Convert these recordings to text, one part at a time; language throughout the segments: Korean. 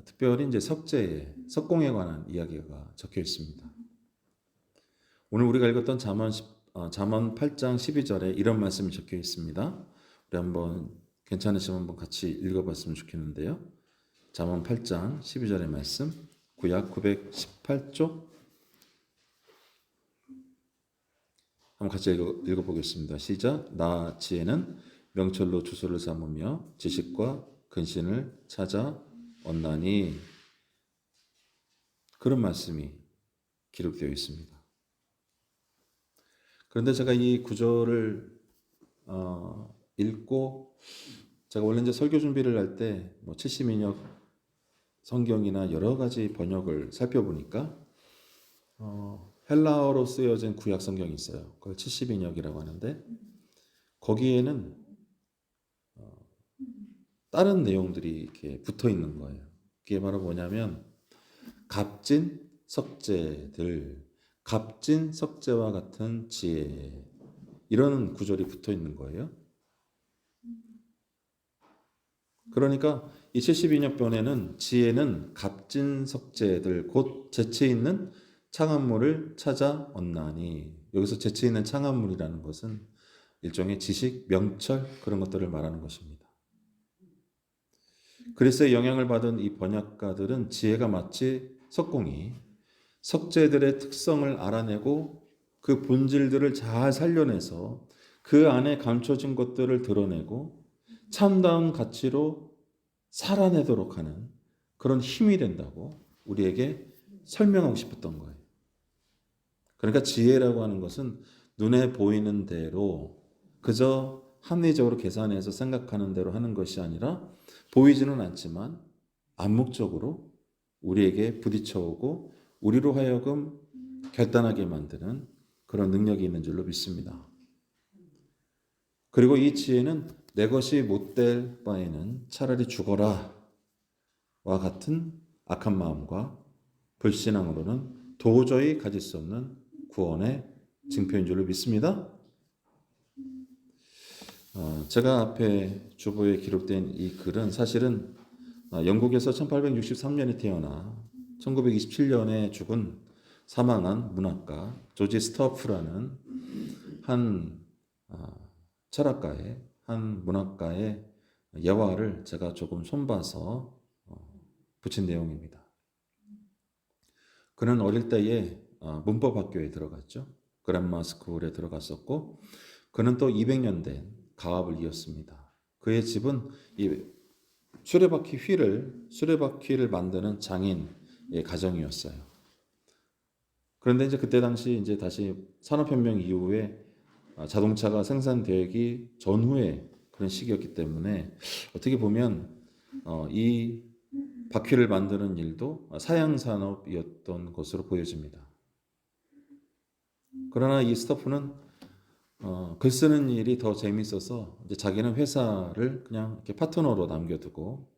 특별히 이제 석공에 관한 이야기가 적혀 있습니다. 오늘 우리가 읽었던 잠언 8장 12절에 이런 말씀이 적혀 있습니다. 우리 한번 괜찮으시면 한번 같이 읽어봤으면 좋겠는데요. 잠언 8장 12절의 말씀, 구약 918쪽 한번 같이 읽어보겠습니다. 시작. 나 지혜는 명철로 주소를 삼으며 지식과 근신을 찾아 얻나니. 그런 말씀이 기록되어 있습니다. 그런데 제가 이 구절을 읽고, 제가 원래 이제 설교 준비를 할 때 70인역 성경이나 여러 가지 번역을 살펴보니까 헬라어로 쓰여진 구약 성경이 있어요. 그걸 70인역이라고 하는데, 거기에는 다른 내용들이 이렇게 붙어 있는 거예요. 그게 바로 뭐냐면 값진 석재들, 값진 석재와 같은 지혜, 이런 구절이 붙어 있는 거예요. 그러니까 이 72년편에는 지혜는 값진 석재들, 곧 재치 있는 창한물을 찾아 얻나니. 여기서 재치 있는 창한물이라는 것은 일종의 지식, 명철, 그런 것들을 말하는 것입니다. 그리스의 영향을 받은 이 번역가들은 지혜가 마치 석공이 석재들의 특성을 알아내고 그 본질들을 잘 살려내서 그 안에 감춰진 것들을 드러내고 참다운 가치로 살아내도록 하는 그런 힘이 된다고 우리에게 설명하고 싶었던 거예요. 그러니까 지혜라고 하는 것은 눈에 보이는 대로 그저 합리적으로 계산해서 생각하는 대로 하는 것이 아니라 보이지는 않지만 암묵적으로 우리에게 부딪혀오고 우리로 하여금 결단하게 만드는 그런 능력이 있는 줄로 믿습니다. 그리고 이 지혜는 내 것이 못될 바에는 차라리 죽어라 와 같은 악한 마음과 불신앙으로는 도저히 가질 수 없는 구원의 징표인 줄로 믿습니다. 제가 앞에 주보에 기록된 이 글은 사실은 영국에서 1863년에 태어나 1927년에 사망한 문학가 조지 스터프라는 한 철학가의, 한 문학가의 예화를 제가 조금 손봐서 붙인 내용입니다. 그는 어릴 때에 문법학교에 들어갔죠. 그랜마 스쿨에 들어갔었고, 그는 또 200년 된 가업을 이었습니다. 그의 집은 이 수레바퀴를 만드는 장인의 가정이었어요. 그런데 이제 그때 당시 이제 다시 산업혁명 이후에 자동차가 생산되기 전후의 그런 시기였기 때문에 어떻게 보면 이 바퀴를 만드는 일도 사양 산업이었던 것으로 보여집니다. 그러나 이 스토프는 글 쓰는 일이 더 재밌어서 이제 자기는 회사를 그냥 이렇게 파트너로 남겨두고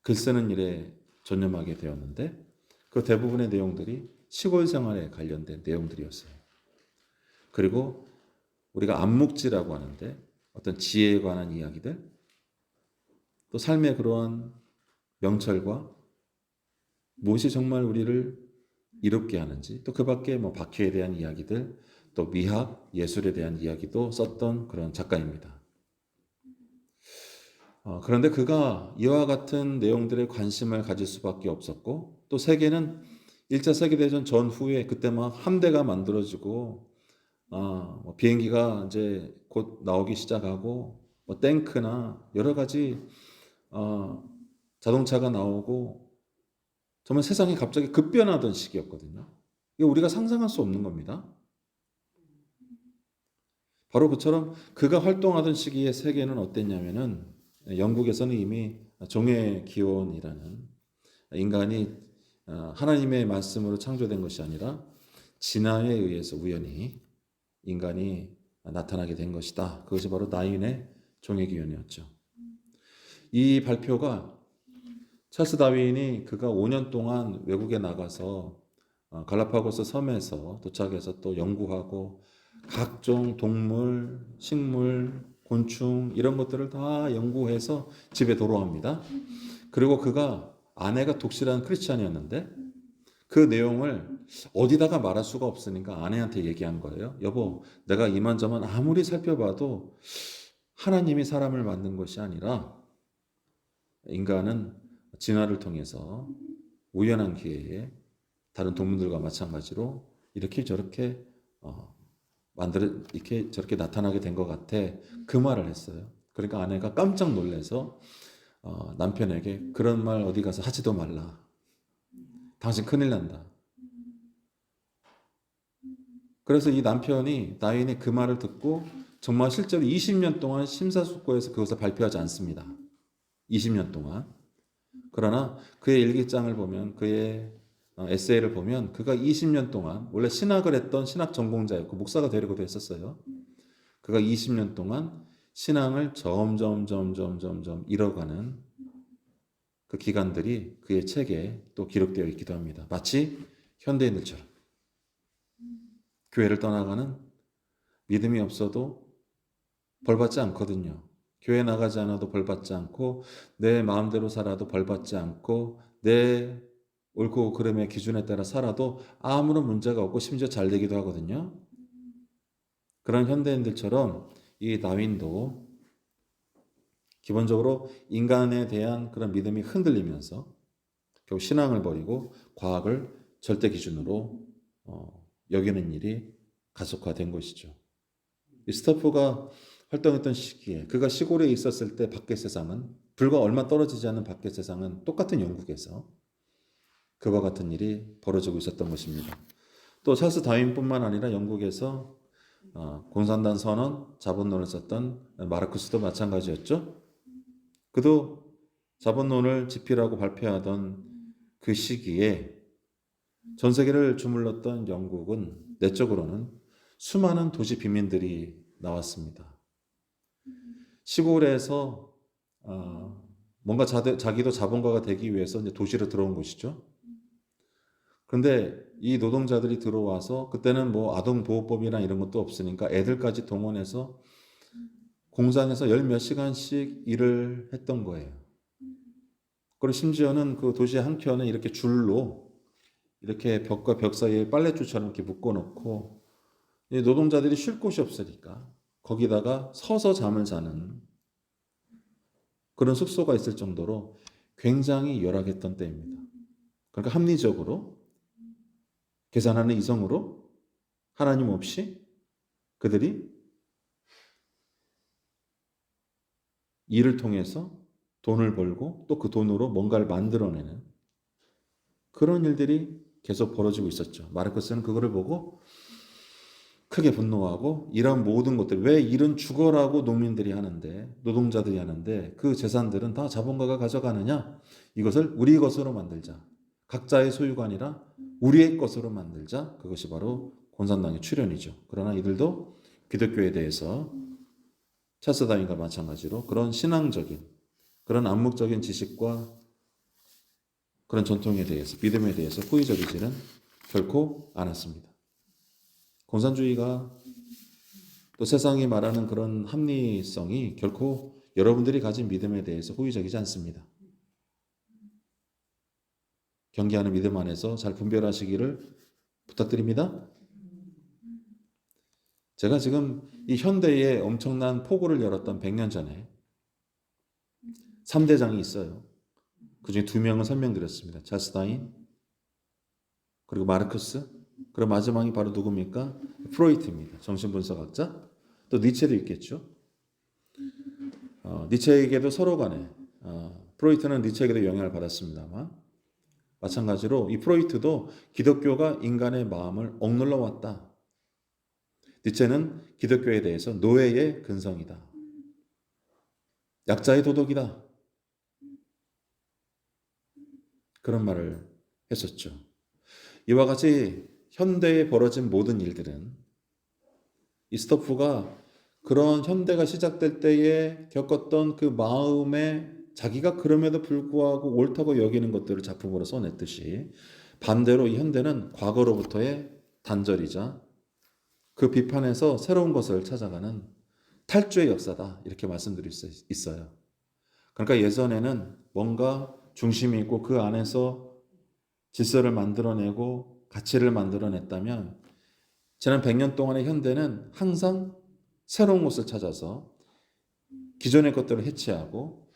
글 쓰는 일에 전념하게 되었는데, 그 대부분의 내용들이 시골 생활에 관련된 내용들이었어요. 그리고 우리가 암묵지라고 하는데 어떤 지혜에 관한 이야기들, 또 삶의 그러한 명철과 무엇이 정말 우리를 이롭게 하는지, 또 그 밖에 바퀴에 대한 이야기들, 또 미학, 예술에 대한 이야기도 썼던 그런 작가입니다. 그런데 그가 이와 같은 내용들에 관심을 가질 수밖에 없었고, 또 세계는 1차 세계대전 전후에 그때 막 함대가 만들어지고 비행기가 이제 곧 나오기 시작하고 탱크나 여러 가지 자동차가 나오고 정말 세상이 갑자기 급변하던 시기였거든요. 이게 우리가 상상할 수 없는 겁니다. 바로 그처럼 그가 활동하던 시기의 세계는 어땠냐면은, 영국에서는 이미 종의 기원이라는, 인간이 하나님의 말씀으로 창조된 것이 아니라 진화에 의해서 우연히 인간이 나타나게 된 것이다. 그것이 바로 다윈의 종의 기원이었죠. 이 발표가 찰스 다윈이 그가 5년 동안 외국에 나가서 갈라파고스 섬에서 도착해서 또 연구하고 각종 동물, 식물, 곤충 이런 것들을 다 연구해서 집에 돌아옵니다. 그리고 그가 아내가 독실한 크리스찬이었는데 그 내용을 어디다가 말할 수가 없으니까 아내한테 얘기한 거예요. 여보, 내가 이만저만 아무리 살펴봐도 하나님이 사람을 만든 것이 아니라 인간은 진화를 통해서 우연한 기회에 다른 동물들과 마찬가지로 이렇게 저렇게 이렇게 저렇게 나타나게 된 것 같아. 그 말을 했어요. 그러니까 아내가 깜짝 놀라서 남편에게 그런 말 어디 가서 하지도 말라. 당신 큰일 난다. 그래서 이 남편이 다윈이 그 말을 듣고 정말 실제로 20년 동안 심사숙고해서 그것을 발표하지 않습니다. 20년 동안. 그러나 그의 일기장을 보면 그의 에세이를 보면 그가 20년 동안 원래 신학을 했던 신학 전공자였고 목사가 되려고도 했었어요. 그가 20년 동안 신앙을 점점 잃어가는 그 기간들이 그의 책에 또 기록되어 있기도 합니다. 마치 현대인들처럼 교회를 떠나가는 믿음이 없어도 벌받지 않거든요. 교회 나가지 않아도 벌받지 않고 내 마음대로 살아도 벌받지 않고 내 옳고 그름의 기준에 따라 살아도 아무런 문제가 없고 심지어 잘 되기도 하거든요. 그런 현대인들처럼 이 다윈도 기본적으로 인간에 대한 그런 믿음이 흔들리면서 결국 신앙을 버리고 과학을 절대 기준으로 여기는 일이 가속화된 것이죠. 이 스토프가 활동했던 시기에 그가 시골에 있었을 때 밖의 세상은 불과 얼마 떨어지지 않은 밖의 세상은 똑같은 영국에서 그와 같은 일이 벌어지고 있었던 것입니다. 또 찰스 다윈뿐만 아니라 영국에서 공산당 선언, 자본론을 썼던 마르크스도 마찬가지였죠. 그도 자본론을 집필하고 발표하던 그 시기에 전 세계를 주물렀던 영국은 내적으로는 수많은 도시 빈민들이 나왔습니다. 시골에서 뭔가 자기도 자본가가 되기 위해서 이제 도시로 들어온 것이죠. 그런데 이 노동자들이 들어와서 그때는 뭐 아동보호법이나 이런 것도 없으니까 애들까지 동원해서 공장에서 열 몇 시간씩 일을 했던 거예요. 그리고 심지어는 그 도시 한켠에 이렇게 줄로 이렇게 벽과 벽 사이에 빨랫줄처럼 이렇게 묶어놓고 노동자들이 쉴 곳이 없으니까 거기다가 서서 잠을 자는 그런 숙소가 있을 정도로 굉장히 열악했던 때입니다. 그러니까 합리적으로 계산하는 이성으로 하나님 없이 그들이 일을 통해서 돈을 벌고 또 그 돈으로 뭔가를 만들어내는 그런 일들이 계속 벌어지고 있었죠. 마르크스는 그거를 보고 크게 분노하고 이런 모든 것들, 왜 일은 죽어라고 농민들이 하는데 노동자들이 하는데 그 재산들은 다 자본가가 가져가느냐? 이것을 우리 것으로 만들자. 각자의 소유가 아니라 우리의 것으로 만들자. 그것이 바로 공산당의 출현이죠. 그러나 이들도 기독교에 대해서 찰스 다윈과 마찬가지로 그런 신앙적인 그런 암묵적인 지식과 그런 전통에 대해서 믿음에 대해서 호의적이지는 결코 않았습니다. 공산주의가 또 세상이 말하는 그런 합리성이 결코 여러분들이 가진 믿음에 대해서 호의적이지 않습니다. 경계하는 믿음 안에서 잘 분별하시기를 부탁드립니다. 제가 지금 이 현대에 엄청난 포고를 열었던 100년 전에 3대장이 있어요. 그중에 2명은 설명드렸습니다. 찰스 다윈, 그리고 마르크스, 그리고 마지막이 바로 누굽니까? 프로이트입니다. 정신분석학자. 또 니체도 있겠죠. 니체에게도 서로 간에 프로이트는 니체에게도 영향을 받았습니다만 마찬가지로 이 프로이트도 기독교가 인간의 마음을 억눌러 왔다. 니체는 기독교에 대해서 노예의 근성이다. 약자의 도덕이다. 그런 말을 했었죠. 이와 같이 현대에 벌어진 모든 일들은 이 스토프가 그런 현대가 시작될 때에 겪었던 그 마음에 자기가 그럼에도 불구하고 옳다고 여기는 것들을 작품으로 써냈듯이 반대로 이 현대는 과거로부터의 단절이자 그 비판에서 새로운 것을 찾아가는 탈주의 역사다. 이렇게 말씀드릴 수 있어요. 그러니까 예전에는 뭔가 중심이 있고 그 안에서 질서를 만들어내고 가치를 만들어냈다면 지난 100년 동안의 현대는 항상 새로운 것을 찾아서 기존의 것들을 해체하고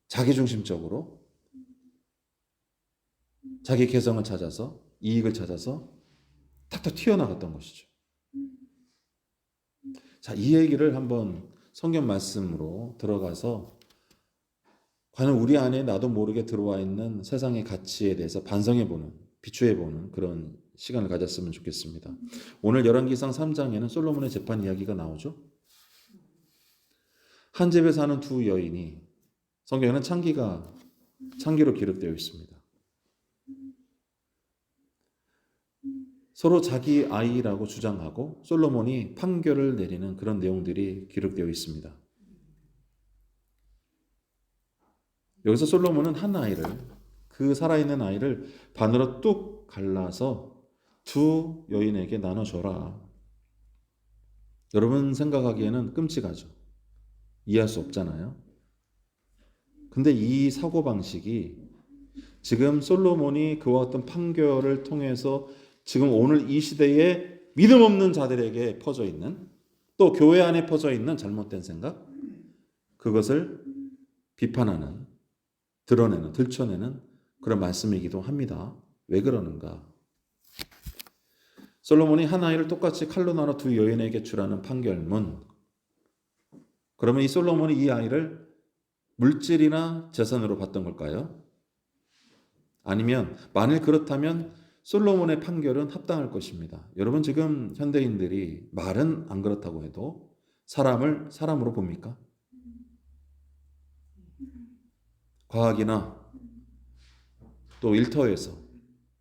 자기중심적으로 자기 개성을 찾아서 이익을 찾아서 탁탁 튀어나갔던 것이죠. 자, 이 얘기를 한번 성경 말씀으로 들어가서 과연 우리 안에 나도 모르게 들어와 있는 세상의 가치에 대해서 반성해보는, 비추해보는 그런 시간을 가졌으면 좋겠습니다. 오늘 열왕기상 3장에는 솔로몬의 재판 이야기가 나오죠. 한 집에 사는 두 여인이 성경에는 창기로 기록되어 있습니다. 서로 자기 아이라고 주장하고 솔로몬이 판결을 내리는 그런 내용들이 기록되어 있습니다. 여기서 솔로몬은 한 아이를, 그 살아있는 아이를 반으로 뚝 갈라서 두 여인에게 나눠줘라. 여러분 생각하기에는 끔찍하죠. 이해할 수 없잖아요. 근데 이 사고방식이 지금 솔로몬이 그와 같은 판결을 통해서 지금 오늘 이 시대에 믿음 없는 자들에게 퍼져 있는, 또 교회 안에 퍼져 있는 잘못된 생각, 그것을 비판하는, 드러내는, 들춰내는 그런 말씀이기도 합니다. 왜 그러는가? 솔로몬이 한 아이를 똑같이 칼로 나눠 두 여인에게 주라는 판결문. 그러면 이 솔로몬이 이 아이를 물질이나 재산으로 봤던 걸까요? 아니면 만일 그렇다면 솔로몬의 판결은 합당할 것입니다. 여러분 지금 현대인들이 말은 안 그렇다고 해도 사람을 사람으로 봅니까? 과학이나 또 일터에서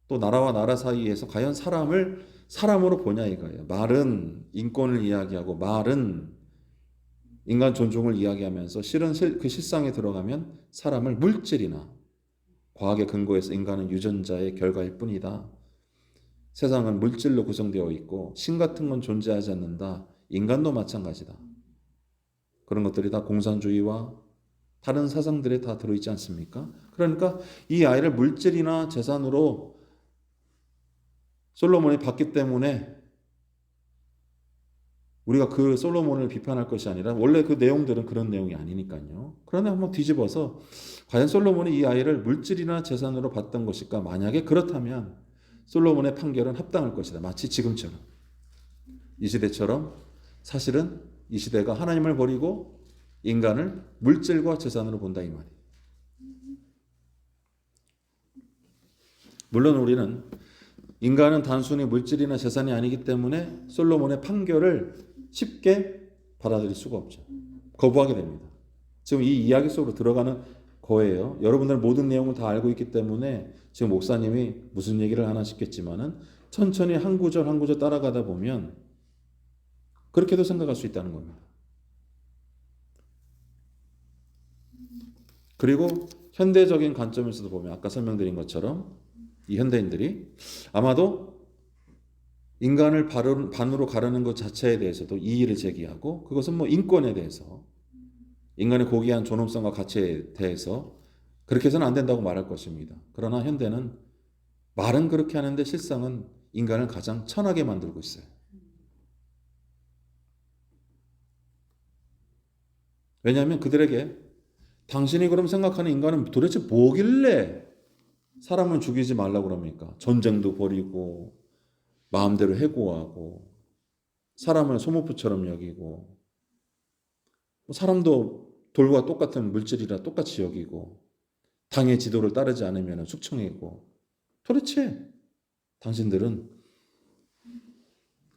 또 나라와 나라 사이에서 과연 사람을 사람으로 보냐 이거예요. 말은 인권을 이야기하고 말은 인간 존중을 이야기하면서 실은 그 실상에 들어가면 사람을 물질이나 과학의 근거에서 인간은 유전자의 결과일 뿐이다. 세상은 물질로 구성되어 있고 신 같은 건 존재하지 않는다. 인간도 마찬가지다. 그런 것들이 다 공산주의와 다른 사상들에 다 들어있지 않습니까? 그러니까 이 아이를 물질이나 재산으로 솔로몬이 봤기 때문에 우리가 그 솔로몬을 비판할 것이 아니라 원래 그 내용들은 그런 내용이 아니니까요. 그러나 한번 뒤집어서 과연 솔로몬이 이 아이를 물질이나 재산으로 봤던 것일까? 만약에 그렇다면 솔로몬의 판결은 합당할 것이다. 마치 지금처럼. 이 시대처럼 사실은 이 시대가 하나님을 버리고 인간을 물질과 재산으로 본다 이 말이에요. 물론 우리는 인간은 단순히 물질이나 재산이 아니기 때문에 솔로몬의 판결을 쉽게 받아들일 수가 없죠. 거부하게 됩니다. 지금 이 이야기 속으로 들어가는 거예요. 여러분들 모든 내용을 다 알고 있기 때문에 지금 목사님이 무슨 얘기를 하나 싶겠지만은 천천히 한 구절 한 구절 따라가다 보면 그렇게도 생각할 수 있다는 겁니다. 그리고 현대적인 관점에서도 보면 아까 설명드린 것처럼 이 현대인들이 아마도 인간을 반으로 가르는 것 자체에 대해서도 이의를 제기하고 그것은 뭐 인권에 대해서 인간의 고귀한 존엄성과 가치에 대해서 그렇게 해서는 안 된다고 말할 것입니다. 그러나 현대는 말은 그렇게 하는데 실상은 인간을 가장 천하게 만들고 있어요. 왜냐하면 그들에게 당신이 그럼 생각하는 인간은 도대체 뭐길래 사람을 죽이지 말라고 그럽니까? 전쟁도 벌이고 마음대로 해고하고 사람을 소모품처럼 여기고 사람도 돌과 똑같은 물질이라 똑같이 여기고 당의 지도를 따르지 않으면 숙청이고 도대체 당신들은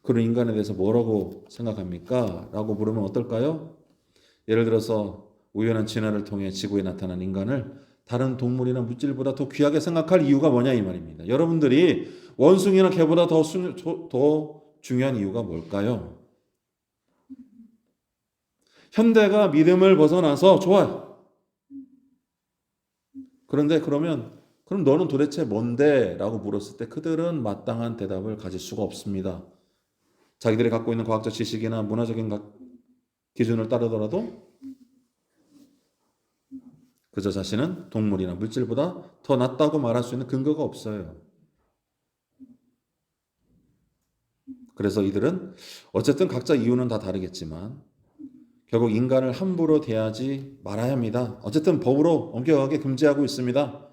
그런 인간에 대해서 뭐라고 생각합니까? 라고 물으면 어떨까요? 예를 들어서 우연한 진화를 통해 지구에 나타난 인간을 다른 동물이나 물질보다 더 귀하게 생각할 이유가 뭐냐 이 말입니다. 여러분들이 원숭이나 개보다 더 중요한 이유가 뭘까요? 현대가 믿음을 벗어나서 좋아요. 그런데 그럼 너는 도대체 뭔데? 라고 물었을 때 그들은 마땅한 대답을 가질 수가 없습니다. 자기들이 갖고 있는 과학적 지식이나 문화적인 기준을 따르더라도 그저 자신은 동물이나 물질보다 더 낫다고 말할 수 있는 근거가 없어요. 그래서 이들은 어쨌든 각자 이유는 다 다르겠지만 결국 인간을 함부로 대하지 말아야 합니다. 어쨌든 법으로 엄격하게 금지하고 있습니다.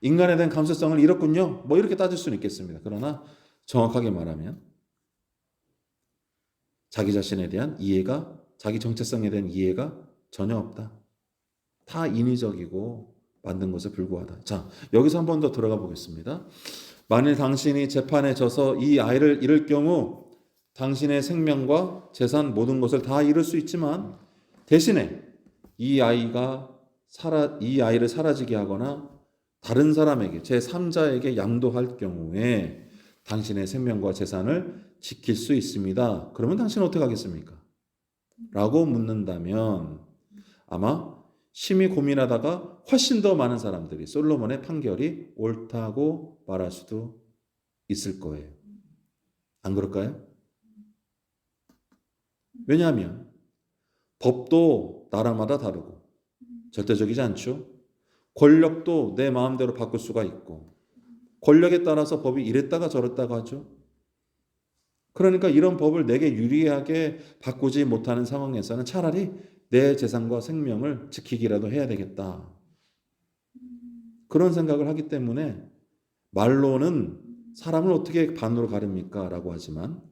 인간에 대한 감수성을 잃었군요. 뭐 이렇게 따질 수는 있겠습니다. 그러나 정확하게 말하면 자기 자신에 대한 이해가, 자기 정체성에 대한 이해가 전혀 없다. 다 인위적이고 만든 것에 불과하다. 자, 여기서 한 번 더 들어가 보겠습니다. 만일 당신이 재판에 져서 이 아이를 잃을 경우 당신의 생명과 재산 모든 것을 다 잃을 수 있지만 대신에 이 아이를 사라지게 하거나 다른 사람에게 제3자에게 양도할 경우에 당신의 생명과 재산을 지킬 수 있습니다. 그러면 당신은 어떻게 하겠습니까? 라고 묻는다면 아마 심히 고민하다가 훨씬 더 많은 사람들이 솔로몬의 판결이 옳다고 말할 수도 있을 거예요. 안 그럴까요? 왜냐하면 법도 나라마다 다르고 절대적이지 않죠. 권력도 내 마음대로 바꿀 수가 있고 권력에 따라서 법이 이랬다가 저랬다가 하죠. 그러니까 이런 법을 내게 유리하게 바꾸지 못하는 상황에서는 차라리 내 재산과 생명을 지키기라도 해야 되겠다. 그런 생각을 하기 때문에 말로는 사람을 어떻게 반으로 가릅니까? 라고 하지만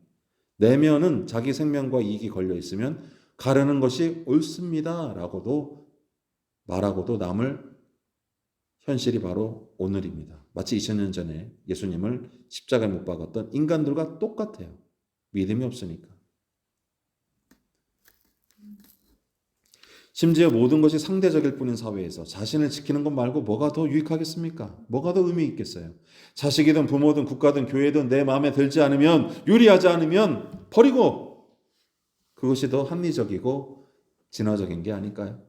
내면은 자기 생명과 이익이 걸려 있으면 가르는 것이 옳습니다. 라고도 말하고도 남을 현실이 바로 오늘입니다. 마치 2000년 전에 예수님을 십자가에 못 박았던 인간들과 똑같아요. 믿음이 없으니까. 심지어 모든 것이 상대적일 뿐인 사회에서 자신을 지키는 것 말고 뭐가 더 유익하겠습니까? 뭐가 더 의미 있겠어요? 자식이든 부모든 국가든 교회든 내 마음에 들지 않으면, 유리하지 않으면 버리고, 그것이 더 합리적이고 진화적인 게 아닐까요?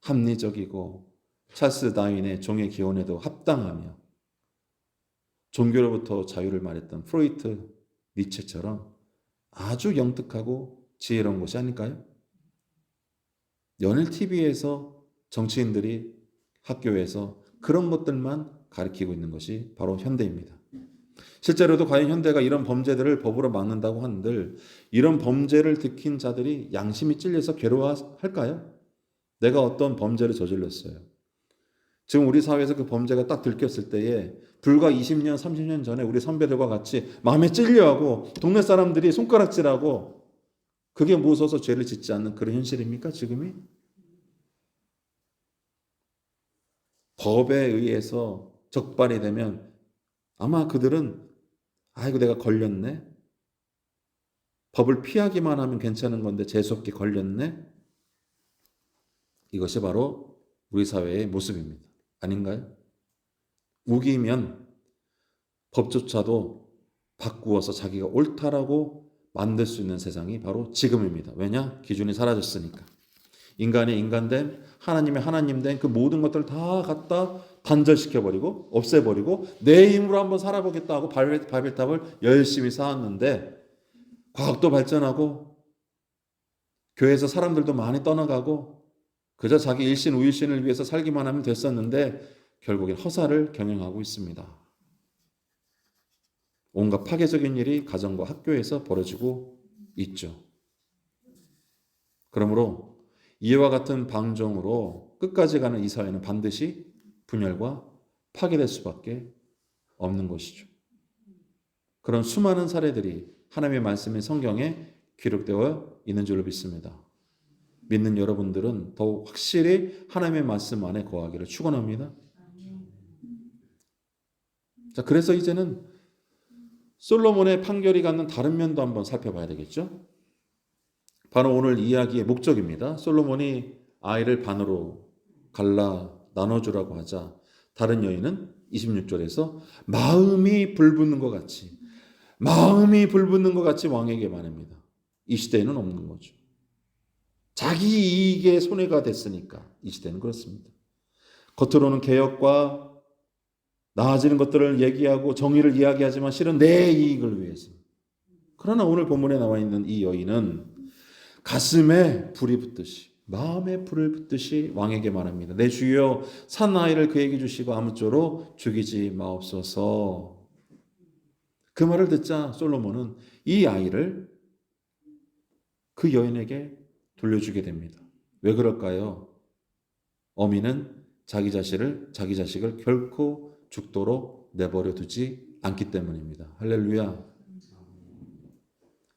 합리적이고 찰스 다윈의 종의 기원에도 합당하며 종교로부터 자유를 말했던 프로이트, 니체처럼 아주 영특하고 지혜로운 것이 아닐까요? 연일 TV에서 정치인들이 학교에서 그런 것들만 가르치고 있는 것이 바로 현대입니다. 실제로도 과연 현대가 이런 범죄들을 법으로 막는다고 한들 이런 범죄를 들킨 자들이 양심이 찔려서 괴로워할까요? 내가 어떤 범죄를 저질렀어요. 지금 우리 사회에서 그 범죄가 딱 들켰을 때에 불과 20년, 30년 전에 우리 선배들과 같이 마음에 찔려하고 동네 사람들이 손가락질하고 그게 무서워서 죄를 짓지 않는 그런 현실입니까? 지금이? 법에 의해서 적발이 되면 아마 그들은 아이고 내가 걸렸네. 법을 피하기만 하면 괜찮은 건데 재수없게 걸렸네. 이것이 바로 우리 사회의 모습입니다. 아닌가요? 우기면 법조차도 바꾸어서 자기가 옳다라고 만들 수 있는 세상이 바로 지금입니다. 왜냐? 기준이 사라졌으니까. 인간의 인간됨, 하나님의 하나님됨 그 모든 것들을 다 갖다 단절시켜버리고 없애버리고 내 힘으로 한번 살아보겠다 하고 바벨탑을 열심히 쌓았는데 과학도 발전하고 교회에서 사람들도 많이 떠나가고 그저 자기 일신 우일신을 위해서 살기만 하면 됐었는데 결국엔 허사를 경영하고 있습니다. 온갖 파괴적인 일이 가정과 학교에서 벌어지고 있죠. 그러므로 이와 같은 방종으로 끝까지 가는 이 사회는 반드시 분열과 파괴될 수밖에 없는 것이죠. 그런 수많은 사례들이 하나님의 말씀인 성경에 기록되어 있는 줄로 믿습니다. 믿는 여러분들은 더욱 확실히 하나님의 말씀 안에 거하기를 축원합니다. 자, 그래서 이제는 솔로몬의 판결이 갖는 다른 면도 한번 살펴봐야 되겠죠. 바로 오늘 이야기의 목적입니다. 솔로몬이 아이를 반으로 갈라 나눠주라고 하자 다른 여인은 26절에서 마음이 불붙는 것 같이 왕에게 말합니다. 이 시대에는 없는 거죠. 자기 이익에 손해가 됐으니까 이 시대는 그렇습니다. 겉으로는 개혁과 나아지는 것들을 얘기하고 정의를 이야기하지만 실은 내 이익을 위해서. 그러나 오늘 본문에 나와 있는 이 여인은 가슴에 불이 붙듯이 마음에 불을 붙듯이 왕에게 말합니다. 내 주여 산 아이를 그에게 주시고 아무쪼록 죽이지 마옵소서. 그 말을 듣자 솔로몬은 이 아이를 그 여인에게 돌려주게 됩니다. 왜 그럴까요? 어미는 자기 자식을 결코 죽도록 내버려 두지 않기 때문입니다. 할렐루야.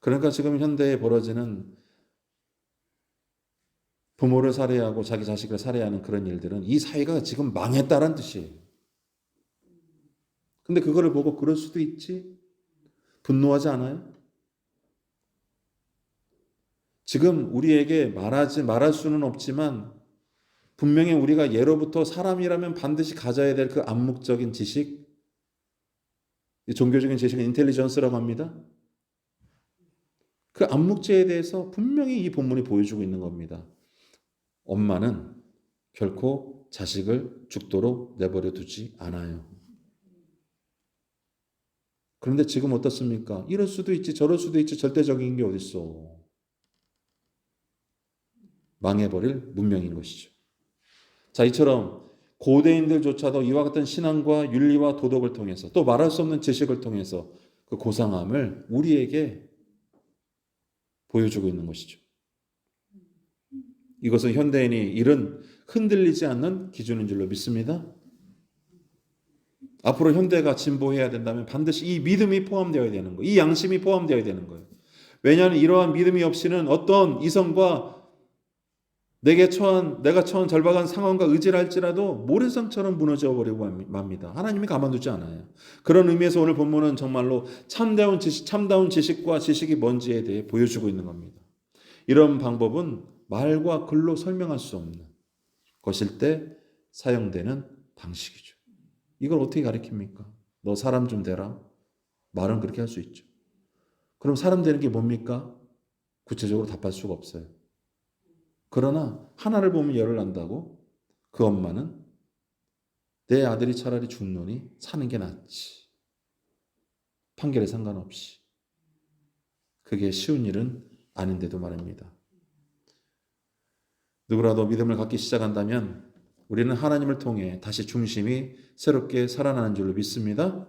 그러니까 지금 현대에 벌어지는 부모를 살해하고 자기 자식을 살해하는 그런 일들은 이 사회가 지금 망했다는 뜻이에요. 근데 그거를 보고 그럴 수도 있지? 분노하지 않아요? 지금 우리에게 말할 수는 없지만 분명히 우리가 예로부터 사람이라면 반드시 가져야 될 그 암묵적인 지식, 종교적인 지식은 인텔리전스라고 합니다. 그 암묵제에 대해서 분명히 이 본문이 보여주고 있는 겁니다. 엄마는 결코 자식을 죽도록 내버려 두지 않아요. 그런데 지금 어떻습니까? 이럴 수도 있지 저럴 수도 있지 절대적인 게 어딨어. 망해버릴 문명인 것이죠. 자, 이처럼 고대인들조차도 이와 같은 신앙과 윤리와 도덕을 통해서 또 말할 수 없는 지식을 통해서 그 고상함을 우리에게 보여주고 있는 것이죠. 이것은 현대인이 이런 흔들리지 않는 기준인 줄로 믿습니다. 앞으로 현대가 진보해야 된다면 반드시 이 믿음이 포함되어야 되는 거예요. 이 양심이 포함되어야 되는 거예요. 왜냐하면 이러한 믿음이 없이는 어떤 이성과 내가 처한 절박한 상황과 의지를 할지라도 모래성처럼 무너져 버리고 맙니다. 하나님이 가만두지 않아요. 그런 의미에서 오늘 본문은 정말로 참다운 지식과 지식이 뭔지에 대해 보여주고 있는 겁니다. 이런 방법은 말과 글로 설명할 수 없는 것일 때 사용되는 방식이죠. 이걸 어떻게 가르칩니까? 너 사람 좀 되라. 말은 그렇게 할 수 있죠. 그럼 사람 되는 게 뭡니까? 구체적으로 답할 수가 없어요. 그러나 하나를 보면 열을 난다고 그 엄마는 내 아들이 차라리 죽노니 사는 게 낫지. 판결에 상관없이. 그게 쉬운 일은 아닌데도 말입니다. 누구라도 믿음을 갖기 시작한다면 우리는 하나님을 통해 다시 중심이 새롭게 살아나는 줄로 믿습니다.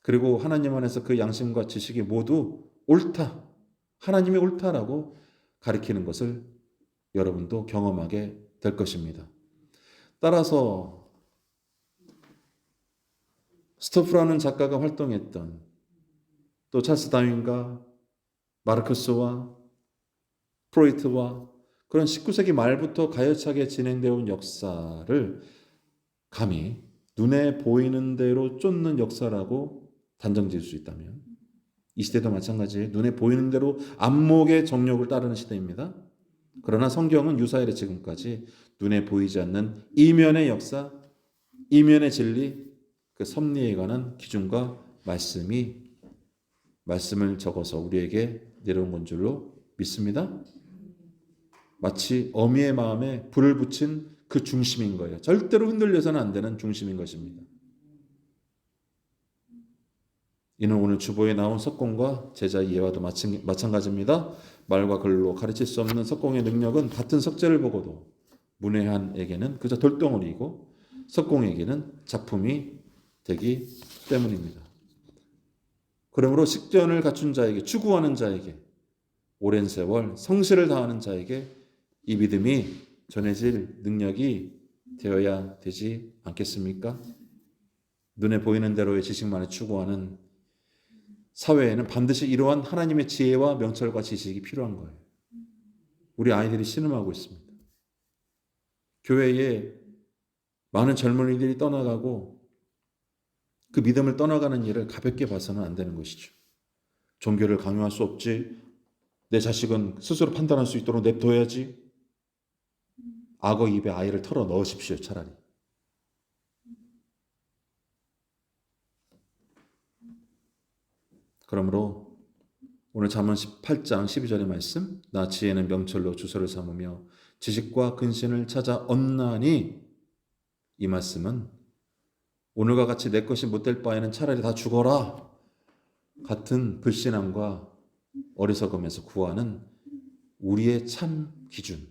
그리고 하나님 안에서 그 양심과 지식이 모두 옳다. 하나님이 옳다라고 가리키는 것을 여러분도 경험하게 될 것입니다. 따라서 스토프라는 작가가 활동했던 또 찰스 다윈과 마르크스와 프로이트와 그런 19세기 말부터 가열차게 진행되어 온 역사를 감히 눈에 보이는 대로 쫓는 역사라고 단정 지을 수 있다면 이 시대도 마찬가지예요. 눈에 보이는 대로 안목의 정욕을 따르는 시대입니다. 그러나 성경은 유사일의 지금까지 눈에 보이지 않는 이면의 역사, 이면의 진리, 그 섭리에 관한 기준과 말씀을 적어서 우리에게 내려온 건 줄로 믿습니다. 마치 어미의 마음에 불을 붙인 그 중심인 거예요. 절대로 흔들려서는 안 되는 중심인 것입니다. 이는 오늘 주보에 나온 석공과 제자 이해와도 마찬가지입니다. 말과 글로 가르칠 수 없는 석공의 능력은 같은 석재를 보고도 문외한에게는 그저 돌덩어리이고 석공에게는 작품이 되기 때문입니다. 그러므로 식견을 갖춘 자에게, 추구하는 자에게, 오랜 세월 성실을 다하는 자에게 이 믿음이 전해질 능력이 되어야 되지 않겠습니까? 눈에 보이는 대로의 지식만을 추구하는 사회에는 반드시 이러한 하나님의 지혜와 명철과 지식이 필요한 거예요. 우리 아이들이 신음하고 있습니다. 교회에 많은 젊은이들이 떠나가고 그 믿음을 떠나가는 일을 가볍게 봐서는 안 되는 것이죠. 종교를 강요할 수 없지. 내 자식은 스스로 판단할 수 있도록 냅둬야지. 악어 입에 아이를 털어 넣으십시오, 차라리. 그러므로 오늘 잠언 18장 12절의 말씀, 나 지혜는 명철로 주소를 삼으며 지식과 근신을 찾아 얻나니, 이 말씀은 오늘과 같이 내 것이 못될 바에는 차라리 다 죽어라 같은 불신앙과 어리석음에서 구하는 우리의 참 기준,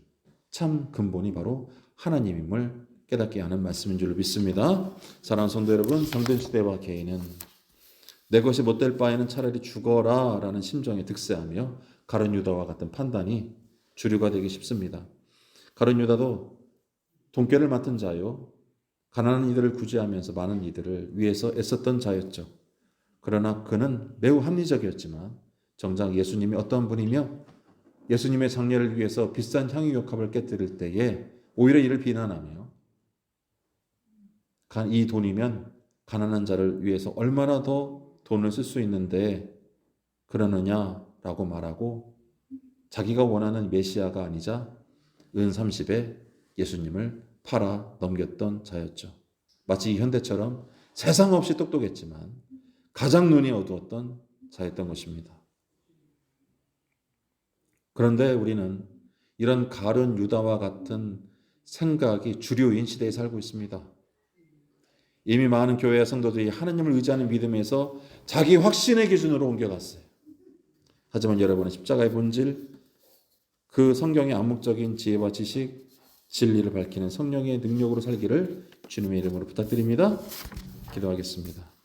참 근본이 바로 하나님임을 깨닫게 하는 말씀인 줄 믿습니다. 사랑하는 성도 여러분, 병든 시대와 개인은 내 것이 못될 바에는 차라리 죽어라 라는 심정에 득세하며 가룟 유다와 같은 판단이 주류가 되기 쉽습니다. 가룟 유다도 돈꾀를 맡은 자요, 가난한 이들을 구제하면서 많은 이들을 위해서 애썼던 자였죠. 그러나 그는 매우 합리적이었지만 정작 예수님이 어떤 분이며 예수님의 장례를 위해서 비싼 향유역합을 깨뜨릴 때에 오히려 이를 비난하며 이 돈이면 가난한 자를 위해서 얼마나 더 돈을 쓸 수 있는데 그러느냐라고 말하고 자기가 원하는 메시아가 아니자 은 30에 예수님을 팔아 넘겼던 자였죠. 마치 현대처럼 세상 없이 똑똑했지만 가장 눈이 어두웠던 자였던 것입니다. 그런데 우리는 이런 가룟 유다와 같은 생각이 주류인 시대에 살고 있습니다. 이미 많은 교회 성도들이 하나님을 의지하는 믿음에서 자기 확신의 기준으로 옮겨갔어요. 하지만 여러분은 십자가의 본질, 그 성경의 암묵적인 지혜와 지식, 진리를 밝히는 성령의 능력으로 살기를 주님의 이름으로 부탁드립니다. 기도하겠습니다.